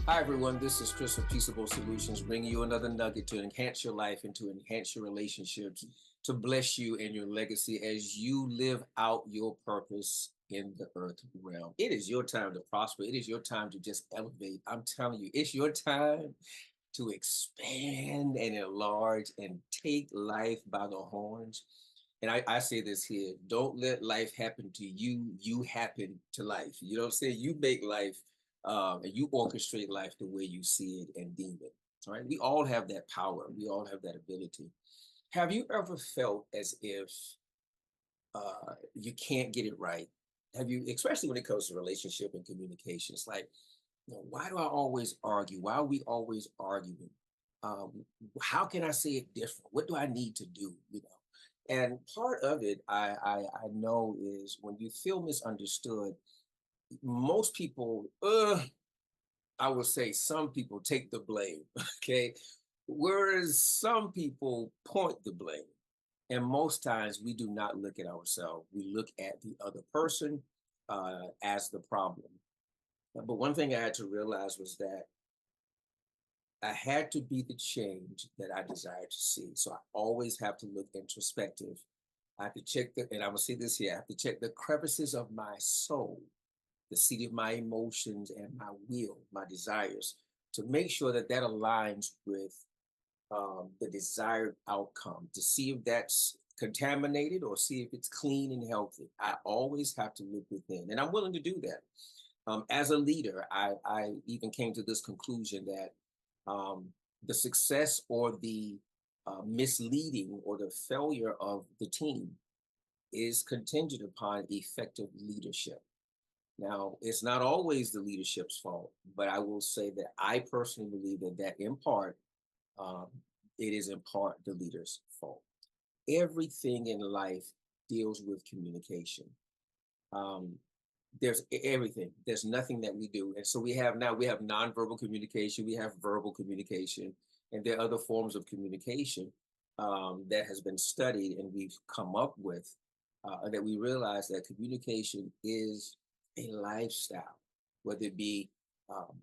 Hi, everyone. This is Chris of Peaceable Solutions, bringing you another nugget to enhance your life and to enhance your relationships, to bless you and your legacy as you live out your purpose in the earth realm. It is your time to prosper. It is your time to just elevate. I'm telling you, it's your time to expand and enlarge and take life by the horns. And I say this here, don't let life happen to you. You happen to life. You know what I'm saying? You make life and you orchestrate life the way you see it and deem it. All right. We all have that power. We all have that ability. Have you ever felt as if you can't get it right? Have you, especially when it comes to relationship and communication? It's like, why do I always argue? Why are we always arguing? Um, how can I say it different? What do I need to do? And part of it, I know, is when you feel misunderstood. Most people, I would say, some people take the blame. Okay, whereas some people point the blame. And most times we do not look at ourselves. We look at the other person as the problem. But one thing I had to realize was that I had to be the change that I desired to see. So I always have to look introspective. I have to check and I'm gonna see this here. I have to check the crevices of my soul, the seat of my emotions and my will, my desires, to make sure that that aligns with the desired outcome, to see if that's contaminated or see if it's clean and healthy. I always have to look within, and I'm willing to do that. As a leader, I even came to this conclusion that um, the success or the misleading or the failure of the team is contingent upon effective leadership. Now, it's not always the leadership's fault, but I will say that I personally believe that in part, um, it is in part the leader's fault. Everything in life deals with communication. Um, there's everything. There's nothing that we do. And so we have nonverbal communication, we have verbal communication, and there are other forms of communication that has been studied and we've come up with that we realize that communication is a lifestyle, whether it be um,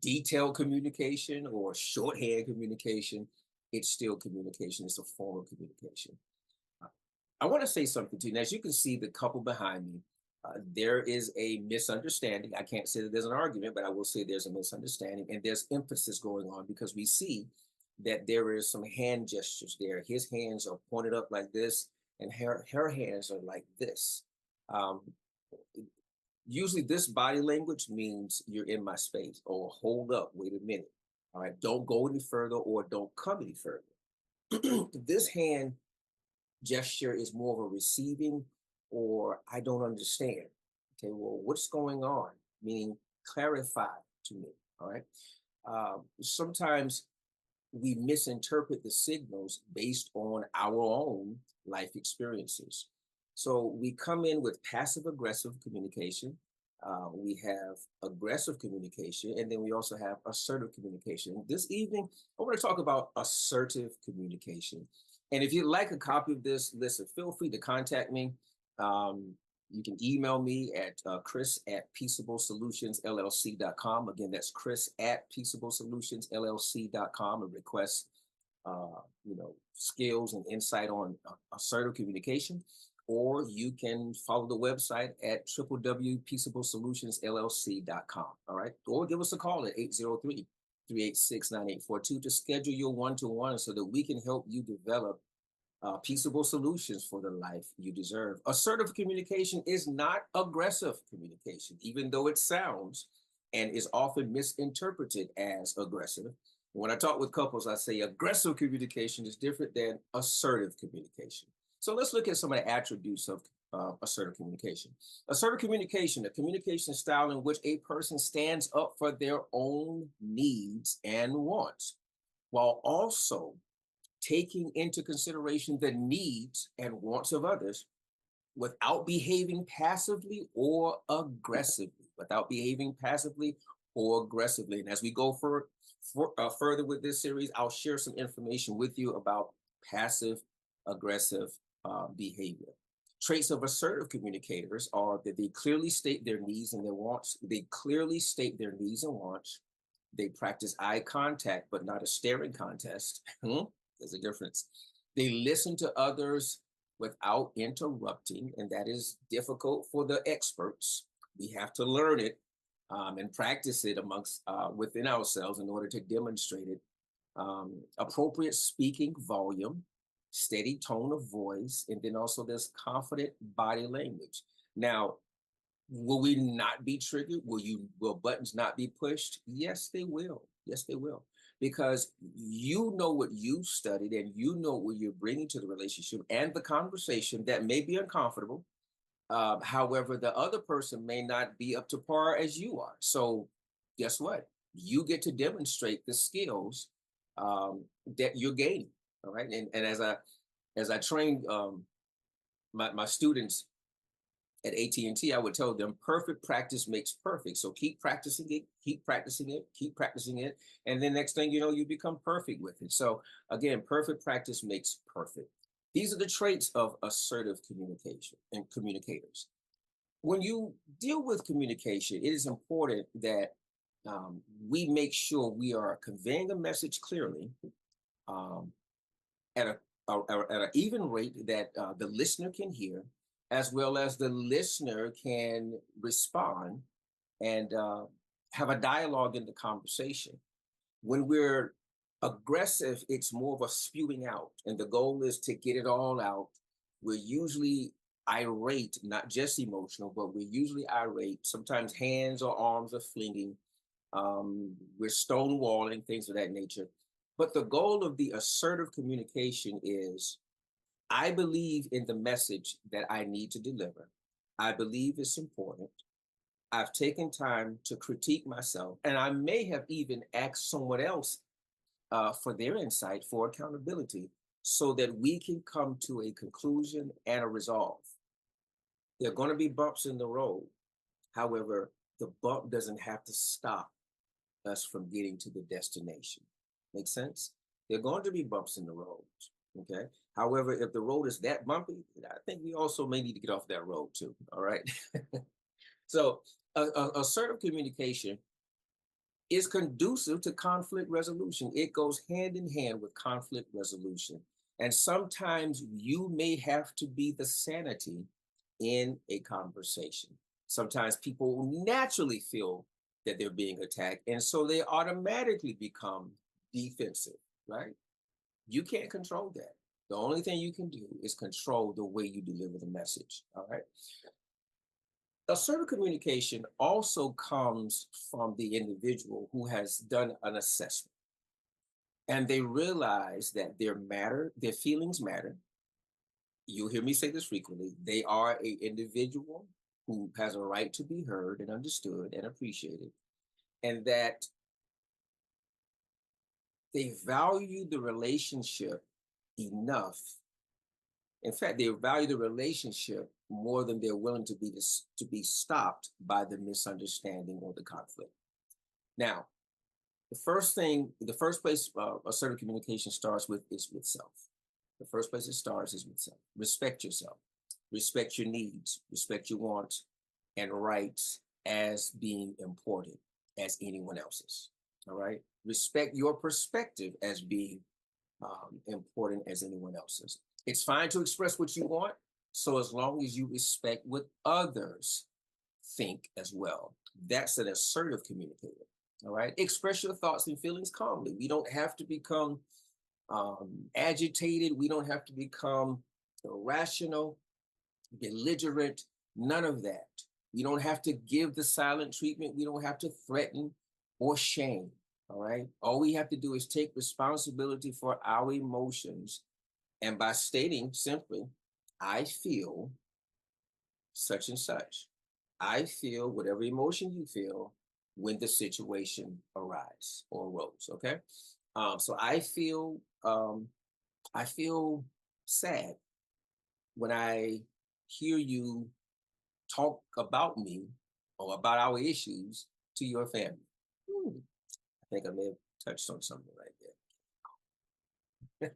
detailed communication or shorthand communication, it's still communication. It's a form of communication. Uh, I want to say something to you. And as you can see, the couple behind me, there is a misunderstanding. I can't say that there's an argument, but I will say there's a misunderstanding and there's emphasis going on because we see that there is some hand gestures there. His hands are pointed up like this, and her hands are like this. Um, Usually, this body language means you're in my space or hold up, wait a minute. All right, don't go any further or don't come any further. This hand gesture is more of a receiving or I don't understand. Okay, well, what's going on? Meaning clarify to me. All right. Sometimes we misinterpret the signals based on our own life experiences. So we come in with passive aggressive communication. We have aggressive communication, and then we also have assertive communication. This evening, I want to talk about assertive communication. And if you'd like a copy of this, listen, feel free to contact me. Um, you can email me at Chris at peaceablesolutionsllc.com. Again, that's Chris at peaceablesolutionsllc.com and request, skills and insight on assertive communication. Or you can follow the website at www.peaceablesolutionsllc.com. All right. Or give us a call at 803-386-9842 to schedule your one-to-one so that we can help you develop peaceable solutions for the life you deserve. Assertive communication is not aggressive communication, even though it sounds and is often misinterpreted as aggressive. When I talk with couples, I say aggressive communication is different than assertive communication. So let's look at some of the attributes of assertive communication. Assertive communication, a communication style in which a person stands up for their own needs and wants, while also taking into consideration the needs and wants of others without behaving passively or aggressively, without behaving passively or aggressively. And as we go further with this series, I'll share some information with you about passive aggressive behavior. Traits of assertive communicators are that they clearly state their needs and their wants. They clearly state their needs and wants. They practice eye contact, but not a staring contest. There's a difference. They listen to others without interrupting, and that is difficult for the experts. We have to learn it and practice it amongst within ourselves in order to demonstrate it. Appropriate speaking volume, steady tone of voice, and then also there's confident body language. Now, will we not be triggered? Will buttons not be pushed? Yes, they will. Yes, they will. Because you know what you studied and you know what you're bringing to the relationship and the conversation that may be uncomfortable. However, the other person may not be up to par as you are. So, guess what? You get to demonstrate the skills that you're gaining. All right. And as I train my students at AT&T, I would tell them perfect practice makes perfect. So keep practicing it, keep practicing it, keep practicing it. And then next thing you know, you become perfect with it. So again, perfect practice makes perfect. These are the traits of assertive communication and communicators. When you deal with communication, it is important that we make sure we are conveying a message clearly um, at at an even rate that the listener can hear, as well as the listener can respond and have a dialogue in the conversation. When we're aggressive, it's more of a spewing out, and the goal is to get it all out. We're usually irate, not just emotional, but we're usually irate. Sometimes hands or arms are flinging. We're stonewalling, things of that nature. But the goal of the assertive communication is I believe in the message that I need to deliver. I believe it's important. I've taken time to critique myself, and I may have even asked someone else for their insight, for accountability, so that we can come to a conclusion and a resolve. There are going to be bumps in the road. However, the bump doesn't have to stop us from getting to the destination. Make sense? There are going to be bumps in the road. Okay. However, if the road is that bumpy, I think we also may need to get off that road too. All right. So, assertive communication is conducive to conflict resolution. It goes hand in hand with conflict resolution. And sometimes you may have to be the sanity in a conversation. Sometimes people naturally feel that they're being attacked, and so they automatically become defensive, right? You can't control that. The only thing you can do is control the way you deliver the message, all right? Assertive communication also comes from the individual who has done an assessment and they realize that their feelings matter. You'll hear me say this frequently. They are a individual who has a right to be heard and understood and appreciated, and that they value the relationship enough. In fact, they value the relationship more than they're willing to be stopped by the misunderstanding or the conflict. Now, the first place assertive communication starts with is with self. The first place it starts is with self. Respect yourself. Respect your needs. Respect your wants and rights as being important as anyone else's. All right. Respect your perspective as being important as anyone else's. It's fine to express what you want, so as long as you respect what others think as well. That's an assertive communicator. All right. Express your thoughts and feelings calmly. We don't have to become agitated. We don't have to become irrational, belligerent, none of that. We don't have to give the silent treatment. We don't have to threaten or shame. All right. All we have to do is take responsibility for our emotions. And by stating simply, I feel such and such. I feel whatever emotion you feel when the situation arises or arose. Okay. So I feel sad when I hear you talk about me or about our issues to your family. I think I may have touched on something right there.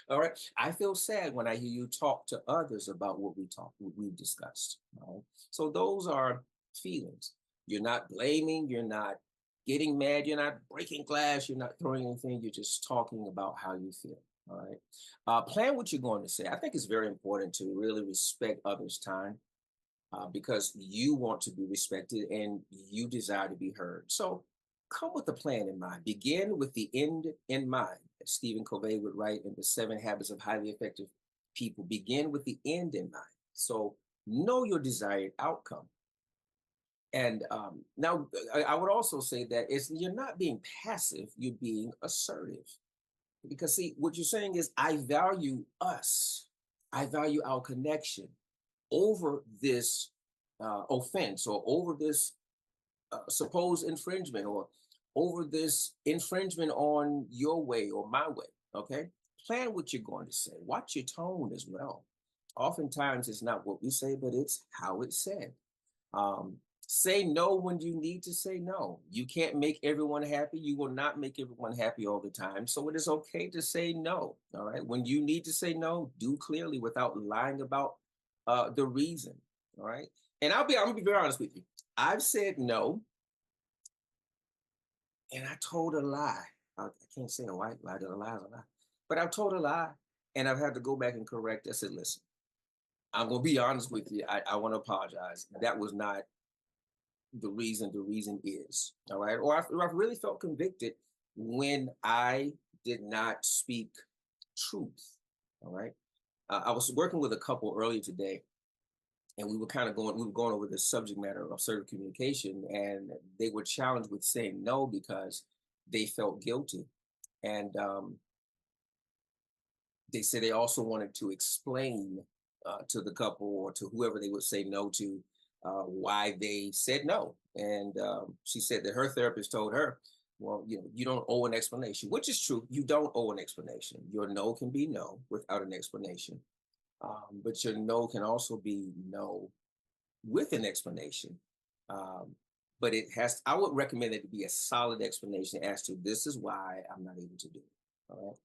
All right. I feel sad when I hear you talk to others about what we've discussed. All right? So those are feelings. You're not blaming. You're not getting mad. You're not breaking glass. You're not throwing anything. You're just talking about how you feel. All right. Plan what you're going to say. I think it's very important to really respect others' time because you want to be respected and you desire to be heard. So come with a plan in mind. Begin with the end in mind. As Stephen Covey would write in The 7 Habits of Highly Effective People, begin with the end in mind. So know your desired outcome. And now I would also say that you're not being passive, you're being assertive. Because see, what you're saying is, I value us, I value our connection over this offense or over this supposed infringement or over this infringement on your way or my way. Okay. Plan what you're going to say. Watch your tone as well. Oftentimes, it's not what we say, but it's how it's said. Um, Say no when you need to say no. You can't make everyone happy. You will not make everyone happy all the time. So it is okay to say no. All right. When you need to say no, do clearly without lying about the reason. All right. And I'm gonna be very honest with you. I've said no and I told a lie. I can't say a white lie, a lie is a lie. But I've told a lie and I've had to go back and correct. I said, listen, I'm gonna be honest with you. I want to apologize. That was not the reason is all right, or I've really felt convicted when I did not speak truth. All right. I was working with a couple earlier today and we were going over the subject matter of assertive communication, and they were challenged with saying no because they felt guilty. And they said they also wanted to explain to the couple or to whoever they would say no to why they said no. And she said that her therapist told her, well, you don't owe an explanation, which is true. You don't owe an explanation. Your no can be no without an explanation. But your no can also be no with an explanation. Um, but I would recommend it to be a solid explanation as to this is why I'm not able to do it. All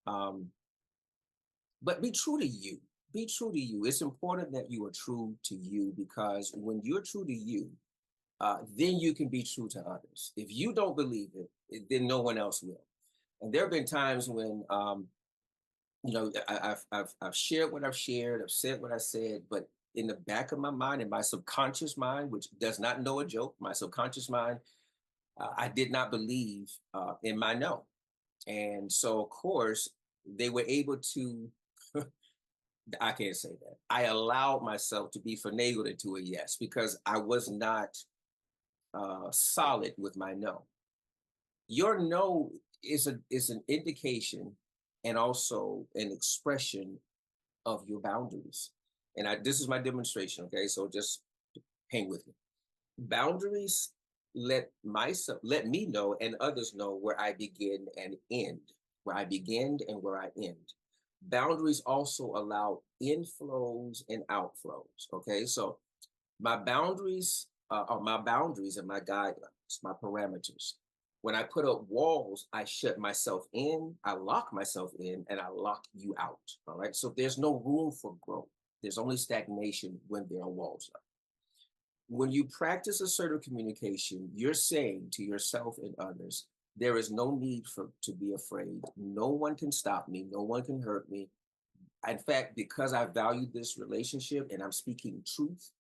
right. But be true to you. Be true to you. It's important that you are true to you, because when you're true to you, then you can be true to others. If you don't believe it, then no one else will. And there have been times when, I've shared what I've shared, I've said what I said, but in the back of my mind, in my subconscious mind, which does not know a joke, my subconscious mind, I did not believe in my no. And so, of course, they were able to I can't say that. I allowed myself to be finagled into a yes because I was not solid with my no. Your no is an indication and also an expression of your boundaries. And this is my demonstration. Okay, so just hang with me. Boundaries let me know and others know where I begin and end, where I begin and where I end. Boundaries also allow inflows and outflows. Okay, so my boundaries are my boundaries and my guidelines, my parameters. When I put up walls, I shut myself in, I lock myself in, and I lock you out. All right, so there's no room for growth. There's only stagnation when there are walls up. When you practice assertive communication, you're saying to yourself and others, there is no need to be afraid. No one can stop me. No one can hurt me. In fact, because I value this relationship and I'm speaking truth,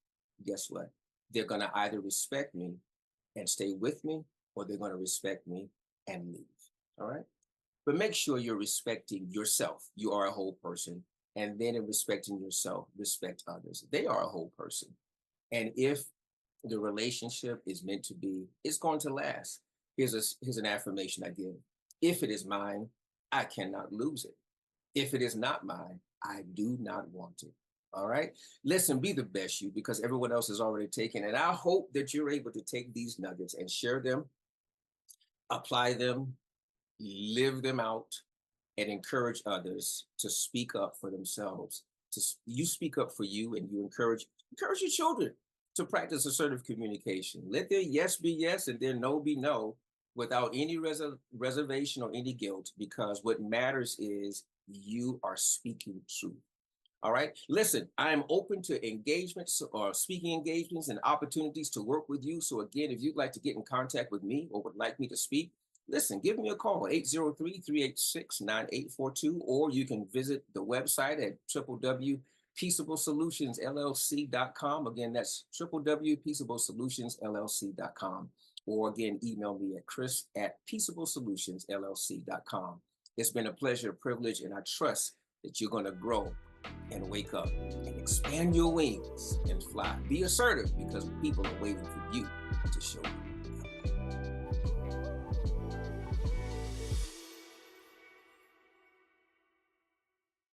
guess what? They're going to either respect me and stay with me, or they're going to respect me and leave. All right. But make sure you're respecting yourself. You are a whole person. And then in respecting yourself, respect others. They are a whole person. And if the relationship is meant to be, it's going to last. Here's an affirmation I give. If it is mine, I cannot lose it. If it is not mine, I do not want it. All right. Listen, be the best you, because everyone else is already taken. And I hope that you're able to take these nuggets and share them, apply them, live them out, and encourage others to speak up for themselves. You speak up for you, and you encourage your children to practice assertive communication. Let their yes be yes and their no be no without any reservation or any guilt, because what matters is you are speaking truth. All right. Listen, I am open to engagements or speaking engagements and opportunities to work with you. So, again, if you'd like to get in contact with me or would like me to speak, listen, give me a call, 803-386-9842, or you can visit the website at www.peaceablesolutionsllc.com. Again, that's www.peaceablesolutionsllc.com. Or again, email me at chris@peaceablesolutionsllc.com. It's been a pleasure, a privilege, and I trust that you're going to grow and wake up and expand your wings and fly. Be assertive because people are waiting for you to show up.